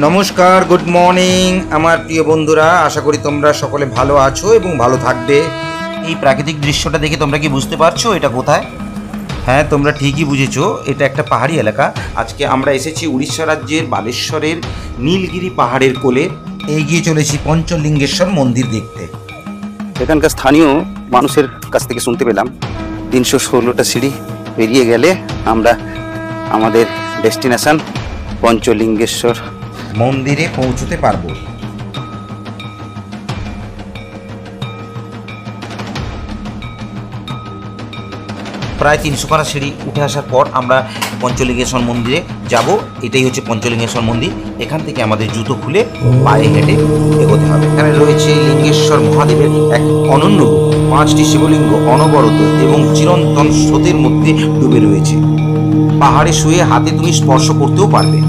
নমস্কার, good morning আমার প্রিয় বন্ধুরা। আশা করি তোমরা সকলে ভালো আছো এবং ভালো থাকবে। এই প্রাকৃতিক দৃশ্যটা দেখে তোমরা কি বুঝতে পারছো এটা কোথায়? হ্যাঁ, তোমরা ঠিকই বুঝেছো, এটা একটা পাহাড়ি এলাকা। আজকে আমরা এসেছি উড়িষ্যা রাজ্যের বালেশ্বরের নীলগিরি পাহাড়ের কোলে। এগিয়ে চলেছি পঞ্চলিঙ্গেশ্বর মন্দির দেখতে। এখানকার স্থানীয় মানুষের কাছ থেকে শুনতে পেলাম 316টা সিঁড়ি পেরিয়ে গেলে আমরা আমাদের ডেস্টিনেশন পঞ্চলিঙ্গেশ্বর মন্দিরে পৌঁছতে পারবো। প্রায় 300 পারা সিঁড়ি উঠে আসার পর আমরা পঞ্চলিঙ্গেশ্বর মন্দিরে যাব। এটাই হচ্ছে পঞ্চলিঙ্গেশ্বর মন্দির। এখান থেকে আমাদের জুতো খুলে পায়ে হেঁটে এগোতে হবে। এখানে রয়েছে লিঙ্গেশ্বর মহাদেবের এক অনন্য রূপ। 5টি শিবলিঙ্গ অনবরত এবং চিরন্তন স্রোতের মধ্যে ডুবে রয়েছে। পাহাড়ে শুয়ে হাতে তুমি স্পর্শ করতেও পারবে।